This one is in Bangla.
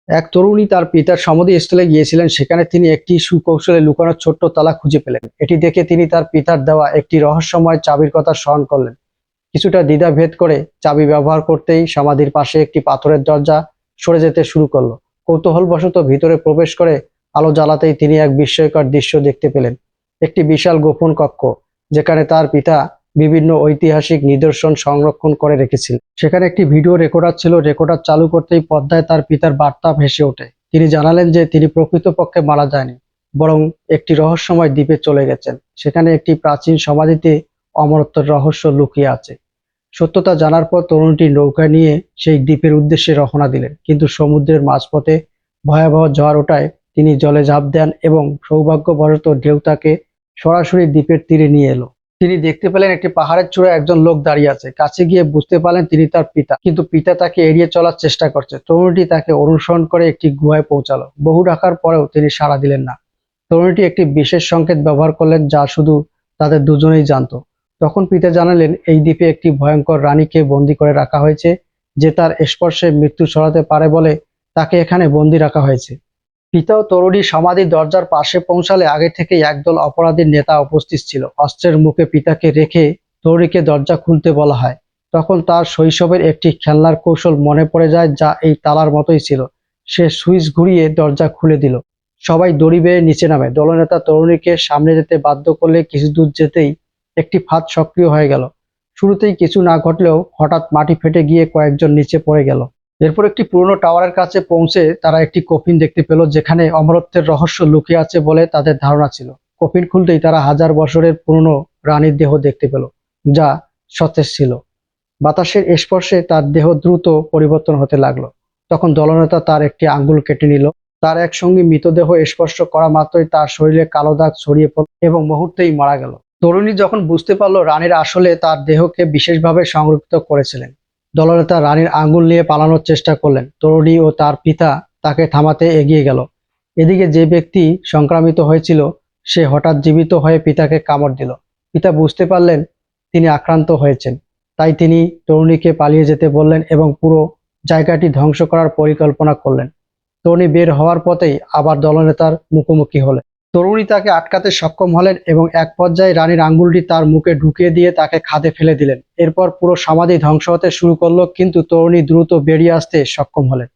এক তরুণী তার পিতার সমাধিস্থলে গিয়েছিলেন। সেখানে তিনি একটি সুকৌশলে লুকানো ছোট্ট তালা খুঁজে পেলেন। এটি দেখে তিনি তার পিতার দেওয়া একটি রহস্যময় চাবির কথা স্মরণ করলেন। কিছুটা দ্বিধা ভেদ করে চাবি ব্যবহার করতেই সমাধির পাশে একটি পাথরের দরজা সরে যেতে শুরু করলো। কৌতূহলবশত ভিতরে প্রবেশ করে আলো জ্বালাতেই তিনি এক বিস্ময়কর দৃশ্য দেখতে পেলেন। একটি বিশাল গোপন কক্ষ, যেখানে তার পিতা বিভিন্ন ঐতিহাসিক নিদর্শন সংরক্ষণ করে রেখেছিলেন। সেখানে একটি ভিডিও রেকর্ডার ছিল। রেকর্ডার চালু করতেই পর্দায় তার পিতার বার্তা ভেসে ওঠে। তিনি জানালেন যে তিনি প্রকৃতপক্ষে মারা যায়নি, বরং একটি রহস্যময় দ্বীপে চলে গেছেন। সেখানে একটি প্রাচীন সমাধিতে অমরত্বের রহস্য লুকিয়ে আছে। সত্যতা জানার পর তরুণটি নৌকা নিয়ে সেই দ্বীপের উদ্দেশ্যে রওনা দিলেন, কিন্তু সমুদ্রের মাঝপথে ভয়াবহ ঝড় ওঠায় তিনি জলে ঝাঁপ দেন এবং সৌভাগ্যবশত ঢেউ তাকে সরাসরি দ্বীপের তীরে নিয়ে এলো। তিনি দেখতে পেলেন একটি পাহাড়ের চূড়ায় একজন লোক দাঁড়িয়ে আছে। কাছে গিয়ে বুঝতে পারলেন তিনি তার পিতা, কিন্তু পিতা তাকে এড়িয়ে চলার চেষ্টা করছে। তরুণীটি তাকে অনুসরণ করে একটি গুহায় পৌঁছালো। বহু ডাকার পরেও তিনি সাড়া দিলেন না। তরুণীটি একটি বিশেষ সংকেত ব্যবহার করলেন, যা শুধু তাদের দুজনেই জানতো। তখন পিতা জানালেন এই দ্বীপে একটি ভয়ঙ্কর রানীকে বন্দী করে রাখা হয়েছে, যে তার স্পর্শে মৃত্যু ছড়াতে পারে বলে তাকে এখানে বন্দী রাখা হয়েছে। পিতা ও তরুণী সমাধির দরজার পাশে পৌঁছালে আগে থেকেই একদল অপরাধীর নেতা উপস্থিত ছিল। অস্ত্রের মুখে পিতাকে রেখে তরুণীকে দরজা খুলতে বলা হয়। তখন তার শৈশবের একটি খেলনার কৌশল মনে পড়ে যায়, যা এই তালার মতোই ছিল। সে সুইচ ঘুরিয়ে দরজা খুলে দিল। সবাই দড়ি বেয়ে নিচে নামে। দলনেতা তরুণীকে সামনে যেতে বাধ্য করলে কিছু দূর যেতেই একটি ফাঁদ সক্রিয় হয়ে গেল। শুরুতেই কিছু না ঘটলেও হঠাৎ মাটি ফেটে গিয়ে কয়েকজন নিচে পড়ে গেল। এরপর একটি পুরনো টাওয়ারের কাছে পৌঁছে তারা একটি কফিন দেখতে পেল, যেখানে অমরত্বের রহস্য লুকিয়ে আছে বলে তাদের ধারণা ছিল। কফিন খুলতেই তারা হাজার বছরের পুরনো রানীর দেহ দেখতে পেল, যা সতেজ ছিল। বাতাসের স্পর্শে তার দেহ দ্রুত পরিবর্তন হতে লাগলো। তখন দলনেতা তার একটি আঙ্গুল কেটে নিল। তার এক সঙ্গী মৃতদেহ স্পর্শ করা মাত্রই তার শরীরে কালো দাগ ছড়িয়ে পড়ল এবং মুহূর্তেই মারা গেল। তরুণী যখন বুঝতে পারল রানীর আসলে তার দেহকে বিশেষভাবে সংরক্ষিত করেছিলেন, দলনেতা রানীর আঙ্গুল নিয়ে পালানোর চেষ্টা করলেন। তরুণী ও তার পিতা তাকে থামাতে এগিয়ে গেল। এদিকে যে ব্যক্তি সংক্রামিত হয়েছিল সে হঠাৎ জীবিত হয়ে পিতাকে কামড় দিল। পিতা বুঝতে পারলেন তিনি আক্রান্ত হয়েছেন, তাই তিনি তরুণীকে পালিয়ে যেতে বললেন এবং পুরো জায়গাটি ধ্বংস করার পরিকল্পনা করলেন। তরুণী বের হওয়ার পথেই আবার দলনেতার মুখোমুখি হলেন। তরুণী তাকে আটকাতে সক্ষম হলেন এবং এক পর্যায়ে রানীর আঙ্গুলটি তার মুখে ঢুকিয়ে দিয়ে তাকে খাদে ফেলে দিলেন। এরপর পুরো সমাধি ধ্বংস হতে শুরু করলো, কিন্তু তরুণী দ্রুত বেরিয়ে আসতে সক্ষম হলেন।